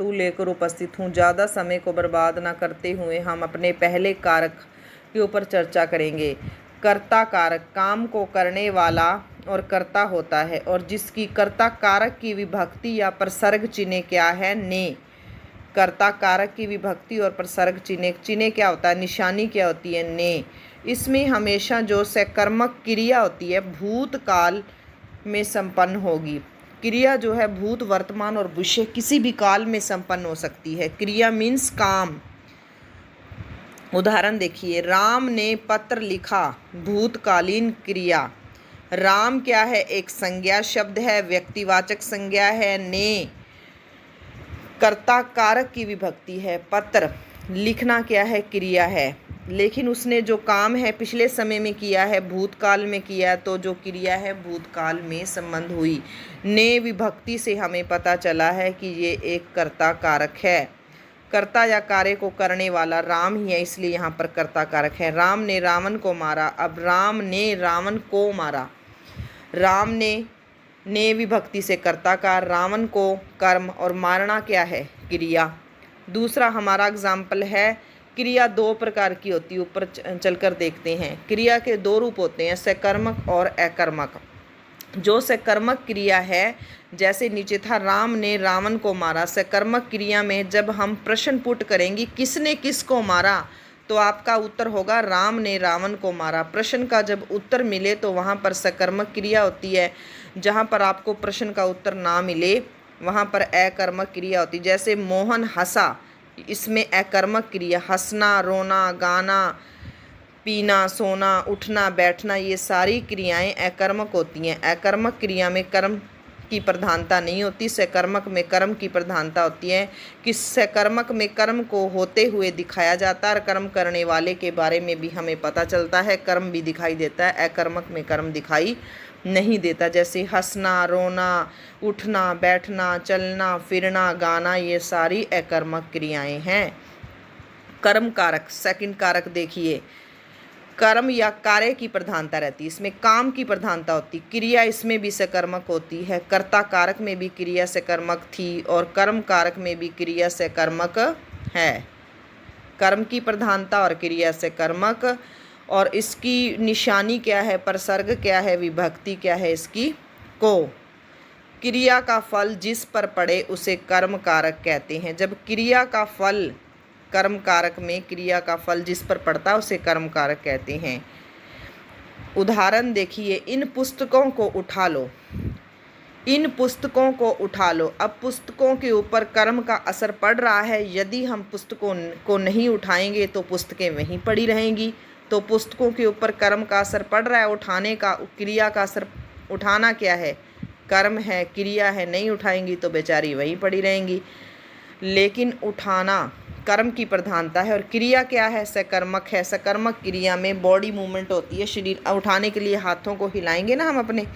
To लेकर उपस्थित हूँ। ज़्यादा समय को बर्बाद ना करते हुए हम अपने पहले कारक के ऊपर चर्चा करेंगे। कर्ता कारक काम को करने वाला और कर्ता होता है, और जिसकी कर्ता कारक की विभक्ति या प्रसर्ग चिन्ह क्या है? ने। कर्ता कारक की विभक्ति और प्रसर्ग चिन्ह, चिन्ह क्या होता है? निशानी क्या होती है? ने। इसमें हमेशा जो सकर्मक क्रिया होती है भूतकाल में संपन्न होगी। क्रिया जो है भूत, वर्तमान और भविष्य किसी भी काल में संपन्न हो सकती है। क्रिया मीन्स काम। उदाहरण देखिए, राम ने पत्र लिखा, भूतकालीन क्रिया। राम क्या है? एक संज्ञा शब्द है, व्यक्तिवाचक संज्ञा है। ने कर्ता कारक की विभक्ति है। पत्र लिखना क्या है? क्रिया है, लेकिन उसने जो काम है पिछले समय में किया है, भूतकाल में किया, तो जो क्रिया है भूतकाल में संबंध हुई। ने विभक्ति से हमें पता चला है कि ये एक कर्ता कारक है। कर्ता या कार्य को करने वाला राम ही है, इसलिए यहाँ पर कर्ता कारक है। राम ने रावण को मारा। अब राम ने रावण को मारा। राम ने विभक्ति से कर्ता कार, रावण को कर्म, और मारना क्या है? क्रिया। दूसरा हमारा एग्जाम्पल है, क्रिया दो प्रकार की होती है, ऊपर चलकर देखते हैं। क्रिया के दो रूप होते हैं, सकर्मक और अकर्मक। जो सकर्मक क्रिया है, जैसे नीचे था राम ने रावण को मारा, सकर्मक क्रिया में जब हम प्रश्न पुट करेंगे किसने किसको मारा, तो आपका उत्तर होगा राम ने रावण को मारा। प्रश्न का जब उत्तर मिले तो वहाँ पर सकर्मक क्रिया होती है। जहाँ पर आपको प्रश्न का उत्तर ना मिले वहाँ पर अकर्मक क्रिया होती है। जैसे मोहन हंसा, इसमें अकर्मक क्रिया, हंसना, रोना, गाना, पीना, सोना, उठना, बैठना, ये सारी क्रियाएं अकर्मक होती हैं। अकर्मक क्रिया में कर्म की प्रधानता नहीं होती, सकर्मक में कर्म की प्रधानता होती है। कि सकर्मक में कर्म को होते हुए दिखाया जाता है और कर्म करने वाले के बारे में भी हमें पता चलता है, कर्म भी दिखाई देता है। अकर्मक में कर्म दिखाई नहीं देता। जैसे हंसना, रोना, उठना, बैठना, चलना, फिरना, गाना, ये सारी अकर्मक क्रियाएं हैं। कर्म कारक, सेकंड कारक देखिए, कर्म या कार्य की प्रधानता रहती है, इसमें काम की प्रधानता होती। क्रिया इसमें भी सकर्मक होती है। कर्ता कारक में भी क्रिया सकर्मक थी और कर्म कारक में भी क्रिया सकर्मक है। कर्म की प्रधानता और क्रिया सकर्मक, और इसकी निशानी क्या है? प्रसर्ग क्या है? विभक्ति क्या है इसकी? को। क्रिया का फल जिस पर पड़े उसे कर्म कारक कहते हैं। जब क्रिया का फल, कर्म कारक में क्रिया का फल जिस पर पड़ता है उसे कर्म कारक कहते हैं। उदाहरण देखिए, इन पुस्तकों को उठा लो। इन पुस्तकों को उठा लो। अब पुस्तकों के ऊपर कर्म का असर पड़ रहा है। यदि हम पुस्तकों को नहीं उठाएंगे तो पुस्तकें वहीं पड़ी रहेंगी। तो पुस्तकों के ऊपर कर्म का असर पड़ रहा है, उठाने का, क्रिया का असर। उठाना क्या है? कर्म है, क्रिया है। नहीं उठाएंगी तो बेचारी वहीं पड़ी रहेंगी। लेकिन उठाना कर्म की प्रधानता है और क्रिया क्या है? सकर्मक है। सकर्मक क्रिया में बॉडी मूवमेंट होती है, शरीर उठाने के लिए हाथों को हिलाएंगे ना हम अपने।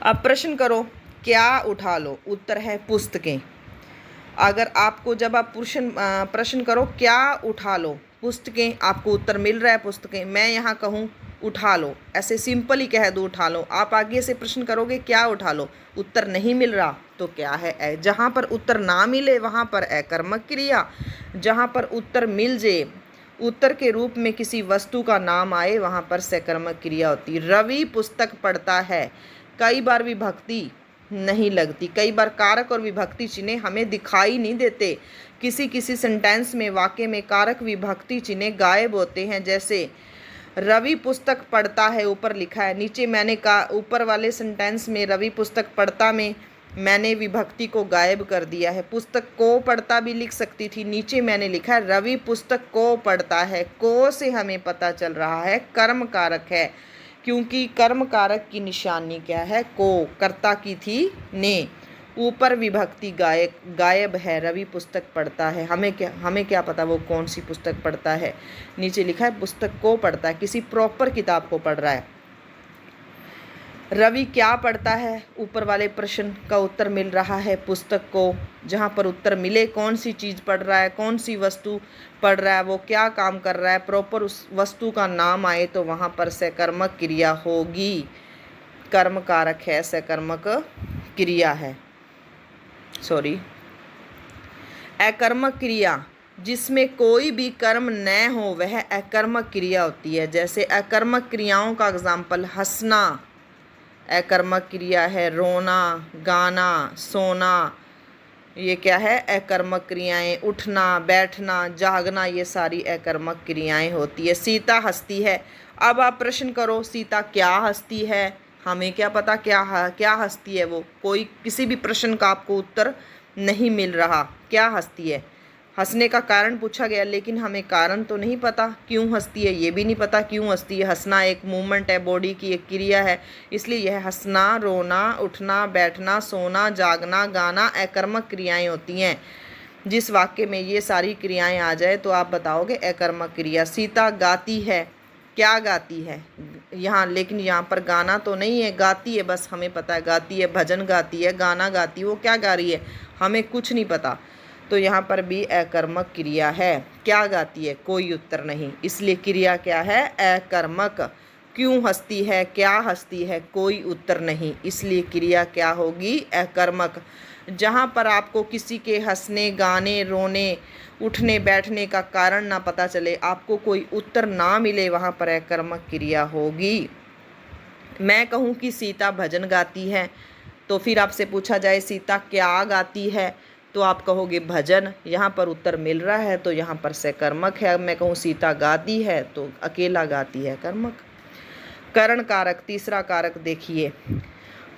अब प्रश्न करो, क्या उठा लो? उत्तर है पुस्तकें। अगर आपको जब आप प्रश्न करो क्या उठा लो? पुस्तकें, आपको उत्तर मिल रहा है पुस्तकें। मैं यहाँ कहूँ उठा लो, ऐसे सिंपल ही कह दूँ उठा लो। आप आगे से प्रश्न करोगे क्या उठा लो, उत्तर नहीं मिल रहा तो क्या है? जहाँ पर उत्तर ना मिले वहाँ पर अकर्मक क्रिया, जहाँ पर उत्तर मिल जाए, उत्तर के रूप में किसी वस्तु का नाम आए, वहाँ पर सकर्मक क्रिया होती। रवि पुस्तक पढ़ता है, कई बार विभक्ति नहीं लगती, कई बार कारक और विभक्ति चिन्ह हमें दिखाई नहीं देते। किसी किसी सेंटेंस में, वाक्य में कारक विभक्ति चिन्ह गायब होते हैं। जैसे रवि पुस्तक पढ़ता है ऊपर लिखा है, नीचे मैंने कहा ऊपर वाले सेंटेंस में रवि पुस्तक पढ़ता में मैंने विभक्ति को गायब कर दिया है। पुस्तक को पढ़ता भी लिख सकती थी, नीचे मैंने लिखा है रवि पुस्तक को पढ़ता है। को से हमें पता चल रहा है कर्म कारक है, क्योंकि कर्म कारक की निशानी क्या है? को। कर्ता की थी ने। ऊपर विभक्ति गायब है, रवि पुस्तक पढ़ता है। हमें क्या पता वो कौन सी पुस्तक पढ़ता है? नीचे लिखा है पुस्तक को पढ़ता है, किसी प्रॉपर किताब को पढ़ रहा है। रवि क्या पढ़ता है? ऊपर वाले प्रश्न का उत्तर मिल रहा है पुस्तक को। जहाँ पर उत्तर मिले कौन सी चीज़ पढ़ रहा है, कौन सी वस्तु पढ़ रहा है, वो क्या काम कर रहा है, प्रॉपर उस वस्तु का नाम आए तो वहाँ पर सकर्मक क्रिया होगी। कर्म कारक है, सकर्मक क्रिया है। सॉरी। अकर्मक क्रिया जिसमें कोई भी कर्म न हो वह अकर्मक क्रिया होती है। जैसे अकर्मक क्रियाओं का एग्जाम्पल हंसना अकर्मक क्रिया है, रोना, गाना, सोना, ये क्या है अकर्मक क्रियाएं। उठना, बैठना, जागना, ये सारी अकर्मक क्रियाएं होती है। सीता हंसती है। अब आप प्रश्न करो सीता क्या हंसती है, हमें क्या पता क्या हंसती है वो। कोई किसी भी प्रश्न का आपको उत्तर नहीं मिल रहा। क्या हंसती है, हंसने का कारण पूछा गया, लेकिन हमें कारण तो नहीं पता क्यों हंसती है, ये भी नहीं पता क्यों हंसती है। हंसना एक मूवमेंट है, बॉडी की एक क्रिया है, इसलिए यह हंसना, रोना, उठना, बैठना, सोना, जागना, गाना अकर्मक क्रियाएं होती हैं। जिस वाक्य में ये सारी क्रियाएं आ जाए तो आप बताओगे अकर्मक क्रिया। सीता गाती है, क्या गाती है यहाँ, लेकिन यहाँ पर गाना तो नहीं है, गाती है, बस हमें पता है गाती है, भजन गाती है, गाना गाती है, वो क्या गा रही है हमें कुछ नहीं पता। तो यहाँ पर भी अकर्मक क्रिया है। क्या गाती है, कोई उत्तर नहीं, इसलिए क्रिया क्या है अकर्मक। क्यों हंसती है, क्या हंसती है, कोई उत्तर नहीं, इसलिए क्रिया क्या होगी अकर्मक। जहाँ पर आपको किसी के हंसने, गाने, रोने, उठने बैठने का कारण ना पता चले, आपको कोई उत्तर ना मिले, वहाँ पर अकर्मक क्रिया होगी। मैं कहूँ कि सीता भजन गाती है, तो फिर आपसे पूछा जाए सीता क्या गाती है, तो आप कहोगे भजन। यहाँ पर उत्तर मिल रहा है तो यहाँ पर सकर्मक है। मैं कहूँ सीता गाती है तो अकेला गाती है कर्मक। करण कारक, तीसरा कारक देखिए।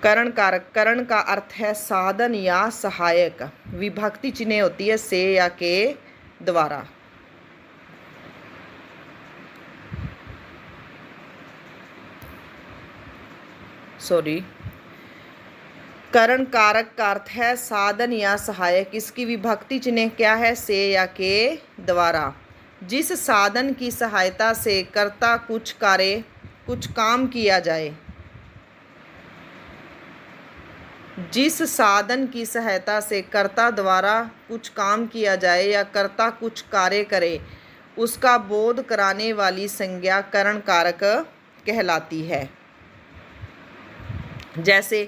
करण कारक, करण का अर्थ है साधन या सहायक। विभक्ति चिन्ह होती है से या के द्वारा। करण कारक का अर्थ है साधन या सहायक। इसकी विभक्ति चिन्ह क्या है, से या के द्वारा। जिस साधन की सहायता से कर्ता कुछ काम किया जाए, जिस साधन की सहायता से कर्ता द्वारा कुछ काम किया जाए या कर्ता कुछ कार्य करे, उसका बोध कराने वाली संज्ञा करण कारक कहलाती है। जैसे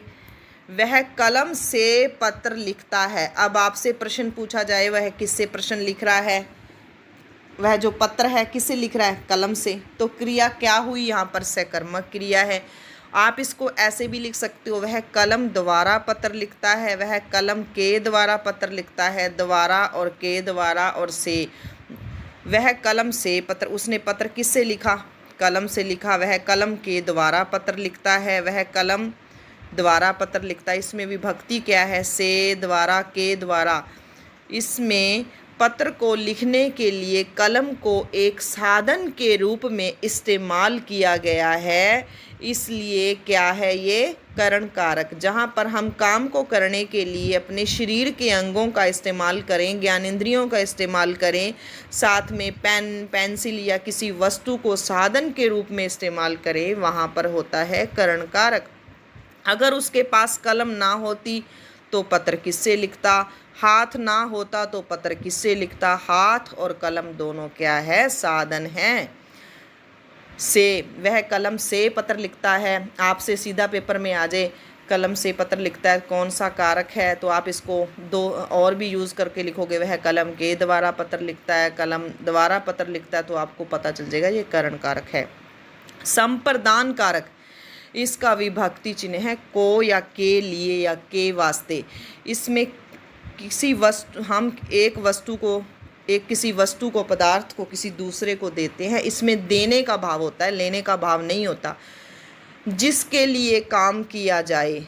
वह कलम से पत्र लिखता है। अब आपसे प्रश्न पूछा जाए वह किससे प्रश्न लिख रहा है, वह जो पत्र है किससे लिख रहा है, कलम से। तो क्रिया क्या हुई यहाँ पर, सकर्मक क्रिया है। आप इसको ऐसे भी लिख सकते हो, वह कलम द्वारा पत्र लिखता है, वह कलम के द्वारा पत्र लिखता है। द्वारा और के द्वारा और से। वह कलम से पत्र, उसने पत्र किससे लिखा, कलम से लिखा। वह कलम के द्वारा पत्र लिखता है, वह कलम द्वारा पत्र लिखता है। इसमें विभक्ति क्या है, से, द्वारा, के द्वारा। इसमें पत्र को लिखने के लिए कलम को एक साधन के रूप में इस्तेमाल किया गया है, इसलिए क्या है ये करण कारक। जहाँ पर हम काम को करने के लिए अपने शरीर के अंगों का इस्तेमाल करें, ज्ञानेंद्रियों का इस्तेमाल करें, साथ में पेन, पेंसिल या किसी वस्तु को साधन के रूप में इस्तेमाल करें, वहाँ पर होता है करण कारक। अगर उसके पास कलम ना होती तो पत्र किससे लिखता, हाथ ना होता तो पत्र किससे लिखता। हाथ और कलम दोनों क्या है, साधन हैं। से, वह कलम से पत्र लिखता है। आपसे सीधा पेपर में आ जाए कलम से पत्र लिखता है कौन सा कारक है, तो आप इसको दो और भी यूज़ करके लिखोगे, वह कलम के द्वारा पत्र लिखता है, कलम द्वारा पत्र लिखता है, तो आपको पता चल जाएगा ये करण कारक है। संप्रदान कारक, इसका विभक्ति चिन्ह है को या के लिए या के वास्ते। इसमें किसी वस्तु, हम किसी वस्तु को, पदार्थ को किसी दूसरे को देते हैं, इसमें देने का भाव होता है, लेने का भाव नहीं होता। जिसके लिए काम किया जाए,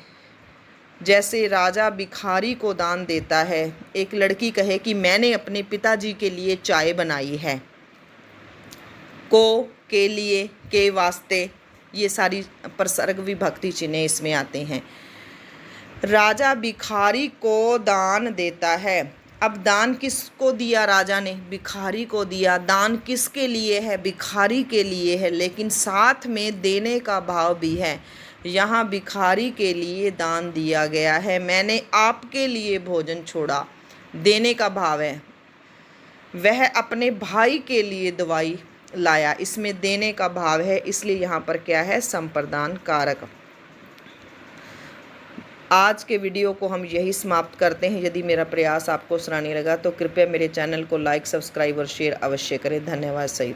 जैसे राजा भिखारी को दान देता है। एक लड़की कहे कि मैंने अपने पिताजी के लिए चाय बनाई है, को, के लिए, के वास्ते, ये सारी प्रसर्ग विभक्ति चिन्ह इसमें आते हैं। राजा भिखारी को दान देता है। अब दान किसको दिया राजा ने, भिखारी को दिया। दान किसके लिए है, भिखारी के लिए है, लेकिन साथ में देने का भाव भी है। यहाँ भिखारी के लिए दान दिया गया है। मैंने आपके लिए भोजन छोड़ा, देने का भाव है। वह अपने भाई के लिए दवाई लाया, इसमें देने का भाव है, इसलिए यहाँ पर क्या है, संप्रदान कारक। आज के वीडियो को हम यही समाप्त करते हैं। यदि मेरा प्रयास आपको सराहनीय लगा तो कृपया मेरे चैनल को लाइक, सब्सक्राइब और शेयर अवश्य करें। धन्यवाद सहित।